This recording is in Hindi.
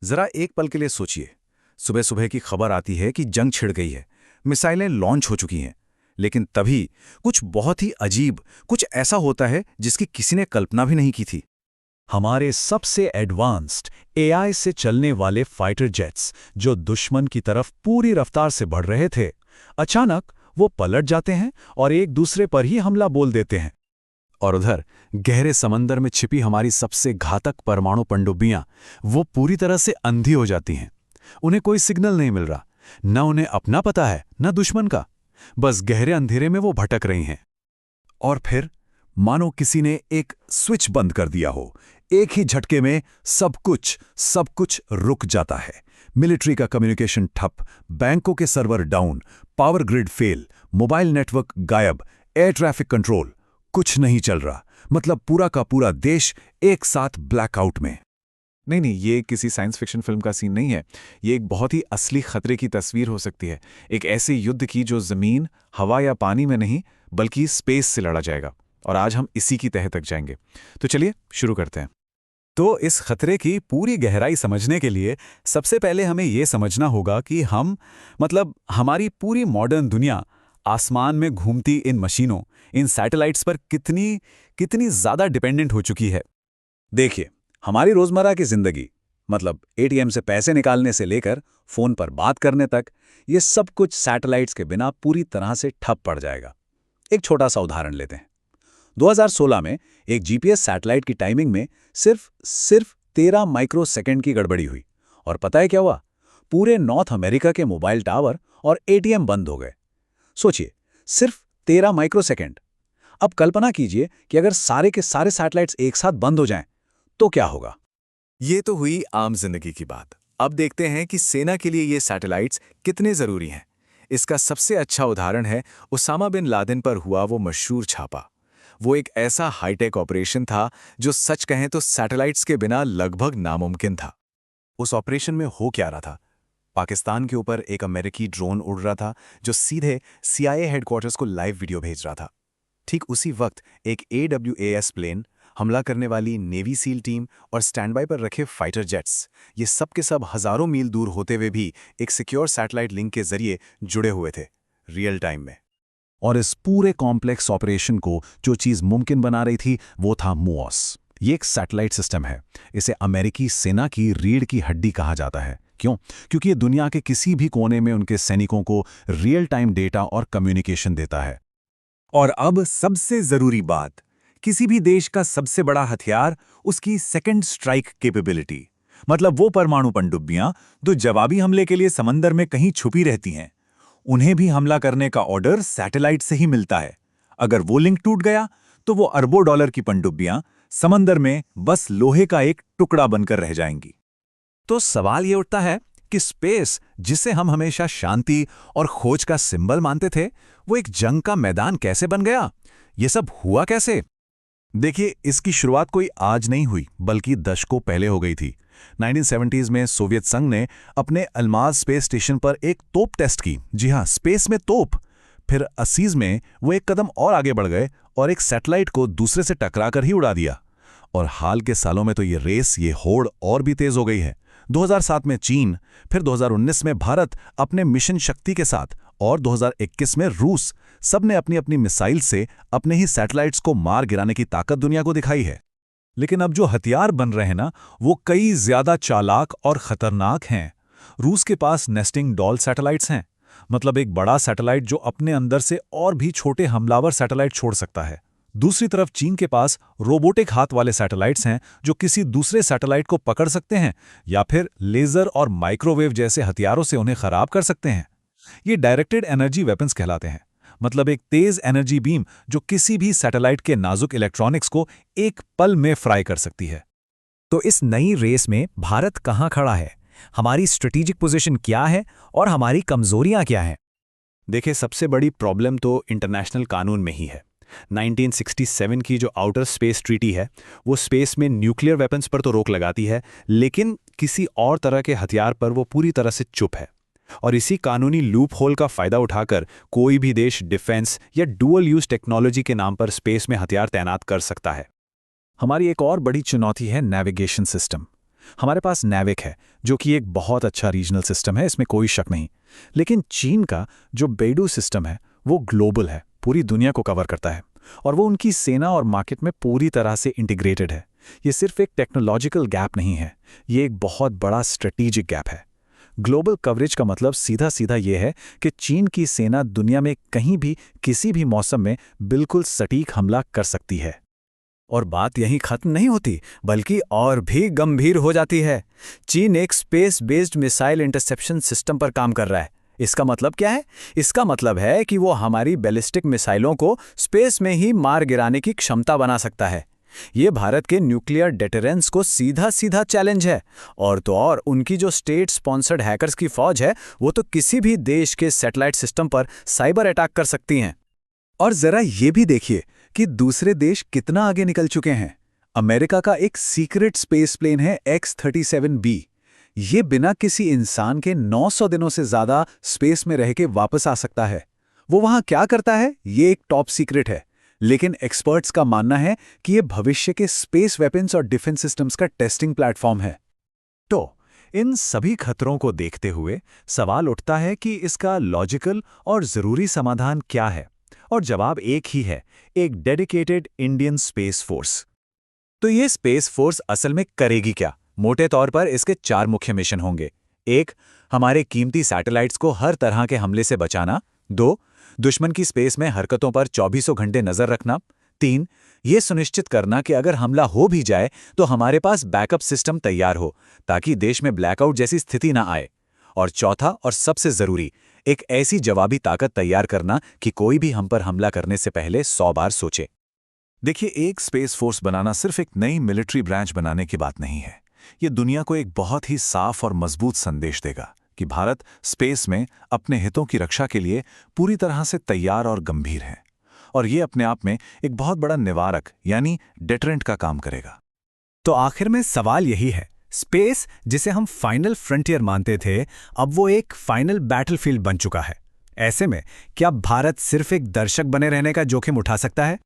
जरा एक पल के लिए सोचिए। सुबह सुबह की खबर आती है कि जंग छिड़ गई है, मिसाइलें लॉन्च हो चुकी हैं। लेकिन तभी कुछ बहुत ही अजीब, कुछ ऐसा होता है जिसकी किसी ने कल्पना भी नहीं की थी। हमारे सबसे एडवांस्ड एआई से चलने वाले फाइटर जेट्स, जो दुश्मन की तरफ पूरी रफ्तार से बढ़ रहे थे, अचानक वो पलट जाते हैं और एक दूसरे पर ही हमला बोल देते हैं। और उधर गहरे समंदर में छिपी हमारी सबसे घातक परमाणु पनडुब्बियां, वो पूरी तरह से अंधी हो जाती हैं। उन्हें कोई सिग्नल नहीं मिल रहा, न उन्हें अपना पता है न दुश्मन का। बस गहरे अंधेरे में वो भटक रही हैं। और फिर मानो किसी ने एक स्विच बंद कर दिया हो। एक ही झटके में सब कुछ रुक जाता है। मिलिट्री का कम्युनिकेशन ठप, बैंकों के server down, power grid fail, mobile network गायब, एयर ट्रैफिक कंट्रोल, कुछ नहीं चल रहा। मतलब पूरा का पूरा देश एक साथ ब्लैकआउट में। नहीं, ये किसी साइंस फिक्शन फिल्म का सीन नहीं है। ये एक बहुत ही असली खतरे की तस्वीर हो सकती है। एक ऐसे युद्ध की जो ज़मीन, हवा या पानी में नहीं, बल्कि स्पेस से लड़ा जाएगा। और आज हम इसी की तह तक जाएंगे। तो चलिए शुरू करते हैं। तो इस खतरे की पूरी गहराई समझने के लिए सबसे पहले हमें ये समझना होगा कि हमारी पूरी मॉडर्न दुनिया आसमान में घूमती इन मशीनों, इन सैटेलाइट्स पर कितनी ज़्यादा डिपेंडेंट हो चुकी है। देखिए, हमारी रोजमर्रा की जिंदगी, मतलब एटीएम से पैसे निकालने से लेकर फोन पर बात करने तक, ये सब कुछ सैटेलाइट्स के बिना पूरी तरह से ठप पड़ जाएगा। एक छोटा सा उदाहरण लेते हैं। 2016 में एक जीपीएस सैटेलाइट की टाइमिंग में सिर्फ 13 माइक्रोसेकंड की गड़बड़ी हुई। और पता है क्या हुआ? पूरे नॉर्थ अमेरिका के मोबाइल टावर और एटीएम बंद हो गए। सोचिए, सिर्फ 13 माइक्रोसेकंड। अब कल्पना कीजिए कि अगर सारे के सारे सैटेलाइट्स एक साथ बंद हो जाएं, तो क्या होगा? ये तो हुई आम जिंदगी की बात। अब देखते हैं कि सेना के लिए ये सैटेलाइट्स कितने जरूरी हैं। इसका सबसे अच्छा उदाहरण है उसामा बिन लादेन पर हुआ वो मशहूर छापा। वो एक ऐसा हाईटेक ऑपरेशन था जो सच कहें तो सैटेलाइट्स के बिना लगभग नामुमकिन था। उस ऑपरेशन में हो क्या रहा था? पाकिस्तान के ऊपर एक अमेरिकी ड्रोन उड़ रहा था जो सीधे सीआईए हेडक्वार्टर्स को लाइव वीडियो भेज रहा था। ठीक उसी वक्त एक AWACS प्लेन, हमला करने वाली नेवी सील टीम और स्टैंड बाय पर रखे फाइटर जेट्स, ये सब के सब हजारों मील दूर होते हुए भी एक सिक्योर सैटेलाइट लिंक के जरिए जुड़े हुए थे, रियल टाइम में। और इस पूरे कॉम्प्लेक्स ऑपरेशन को जो चीज मुमकिन बना रही थी वो था MUOS। ये एक सैटेलाइट सिस्टम है। इसे अमेरिकी सेना की रीढ़ की हड्डी कहा जाता है। क्यों? क्योंकि ये दुनिया के किसी भी कोने में उनके सैनिकों को रियल टाइम डेटा और कम्युनिकेशन देता है। और अब सबसे जरूरी बात, किसी भी देश का सबसे बड़ा हथियार उसकी सेकंड स्ट्राइक कैपेबिलिटी। मतलब वो परमाणु पनडुब्बियां जो जवाबी हमले के लिए समंदर में कहीं छुपी रहती हैं, उन्हें भी हमला करने का ऑर्डर सैटेलाइट से ही मिलता है। अगर वो लिंक टूट गया तो वो अरबों डॉलर की पनडुब्बियां समंदर में बस लोहे का एक टुकड़ा बनकर रह जाएंगी। तो सवाल ये उठता है कि स्पेस, जिसे हम हमेशा शांति और खोज का सिंबल मानते थे, वो एक जंग का मैदान कैसे बन गया? ये सब हुआ कैसे? देखिए, इसकी शुरुआत कोई आज नहीं हुई, बल्कि दशकों पहले हो गई थी। 1970s में सोवियत संघ ने अपने अल्माज स्पेस स्टेशन पर एक तोप टेस्ट की। जी हाँ, स्पेस में तोप। फिर 80s में वो एक कदम और आगे बढ़ गए और एक सैटेलाइट को दूसरे से टकराकर ही उड़ा दिया। और हाल के सालों में तो ये रेस, ये होड़ और भी तेज हो गई है। 2007 में चीन, फिर 2019 में भारत अपने मिशन शक्ति के साथ, और 2021 में रूस, सबने अपनी अपनी मिसाइल से अपने ही सैटेलाइट्स को मार गिराने की ताकत दुनिया को दिखाई है। लेकिन अब जो हथियार बन रहे हैं ना, वो कई ज्यादा चालाक और खतरनाक हैं। रूस के पास नेस्टिंग डॉल सैटेलाइट्स हैं, मतलब एक बड़ा सैटेलाइट जो अपने अंदर से और भी छोटे हमलावर सैटेलाइट छोड़ सकता है। दूसरी तरफ चीन के पास रोबोटिक हाथ वाले सैटेलाइट्स हैं जो किसी दूसरे सैटेलाइट को पकड़ सकते हैं या फिर लेजर और माइक्रोवेव जैसे हथियारों से उन्हें खराब कर सकते हैं। ये डायरेक्टेड एनर्जी वेपन्स कहलाते हैं। मतलब एक तेज एनर्जी बीम जो किसी भी सैटेलाइट के नाजुक इलेक्ट्रॉनिक्स को एक पल में फ्राई कर सकती है। तो इस नई रेस में भारत कहाँ खड़ा है? हमारी स्ट्रेटेजिक पोजीशन क्या है और हमारी कमजोरियां क्या हैं? देखिए, सबसे बड़ी प्रॉब्लम तो इंटरनेशनल कानून में ही है। 1967 की जो आउटर स्पेस ट्रीटी है, वो स्पेस में न्यूक्लियर वेपन्स पर तो रोक लगाती है, लेकिन किसी और तरह के हथियार पर वो पूरी तरह से चुप है। और इसी कानूनी लूप होल का फायदा उठाकर कोई भी देश डिफेंस या डुअल यूज टेक्नोलॉजी के नाम पर स्पेस में हथियार तैनात कर सकता है। हमारी एक और बड़ी चुनौती है नेविगेशन सिस्टम। हमारे पास नैविक है, जो कि एक बहुत अच्छा रीजनल सिस्टम है, इसमें कोई शक नहीं। लेकिन चीन का जो बेइडू सिस्टम है वो ग्लोबल है, पूरी दुनिया को कवर करता है, और वो उनकी सेना और मार्केट में पूरी तरह से इंटीग्रेटेड है। ये सिर्फ एक टेक्नोलॉजिकल गैप नहीं है, ये एक बहुत बड़ा स्ट्रेटेजिक गैप है। ग्लोबल कवरेज का मतलब सीधा सीधा ये है कि चीन की सेना दुनिया में कहीं भी किसी भी मौसम में बिल्कुल सटीक हमला कर सकती है। और बात यहीं खत्म नहीं होती, बल्कि और भी गंभीर हो जाती है। चीन एक space based missile interception system पर काम कर रहा है। इसका मतलब क्या है? इसका मतलब है कि वो हमारी बैलिस्टिक मिसाइलों को स्पेस में ही मार गिराने की क्षमता बना सकता है। ये भारत के न्यूक्लियर डेटरेंस को सीधा सीधा चैलेंज है। और तो और उनकी जो स्टेट स्पॉन्सर्ड हैकर्स की फौज है, वो तो किसी भी देश के सैटेलाइट सिस्टम पर साइबर अटैक कर सकती हैं। और जरा ये भी देखिए कि दूसरे देश कितना आगे निकल चुके हैं। अमेरिका का एक सीक्रेट स्पेस प्लेन है X-37B। ये बिना किसी इंसान के 900 दिनों से ज्यादा स्पेस में रह के वापस आ सकता है। वो वहां क्या करता है, ये एक टॉप सीक्रेट है, लेकिन एक्सपर्ट्स का मानना है कि ये भविष्य के स्पेस वेपन्स और डिफेंस सिस्टम्स का टेस्टिंग प्लेटफॉर्म है। तो इन सभी खतरों को देखते हुए सवाल उठता है कि इसका लॉजिकल और ज़रूरी समाधान क्या है? और जवाब एक ही है, एक डेडिकेटेड इंडियन स्पेस फोर्स। तो ये स्पेस फोर्स असल में करेगी क्या? मोटे तौर पर इसके 4 मुख्य मिशन होंगे। 1. हमारे कीमती सैटेलाइट्स को हर तरह के हमले से बचाना। 2. दुश्मन की स्पेस में हरकतों पर 24 घंटे नजर रखना। 3. ये सुनिश्चित करना कि अगर हमला हो भी जाए तो हमारे पास बैकअप सिस्टम तैयार हो, ताकि देश में ब्लैकआउट जैसी स्थिति ना आए। और चौथा और सबसे जरूरी, एक ऐसी जवाबी ताकत तैयार करना कि कोई भी हम पर हमला करने से पहले 100 बार सोचे। देखिए, एक स्पेस फोर्स बनाना सिर्फ एक नई मिलिट्री ब्रांच बनाने की बात नहीं है। ये दुनिया को एक बहुत ही साफ और मजबूत संदेश देगा कि भारत स्पेस में अपने हितों की रक्षा के लिए पूरी तरह से तैयार और गंभीर है। और ये अपने आप में एक बहुत बड़ा निवारक यानी डेटरेंट का काम करेगा। तो आखिर में सवाल यही है, स्पेस जिसे हम फाइनल फ्रंटियर मानते थे, अब वो एक फाइनल बैटलफील्ड बन चुका है। ऐसे में क्या भारत सिर्फ एक दर्शक बने रहने का जोखिम उठा सकता है,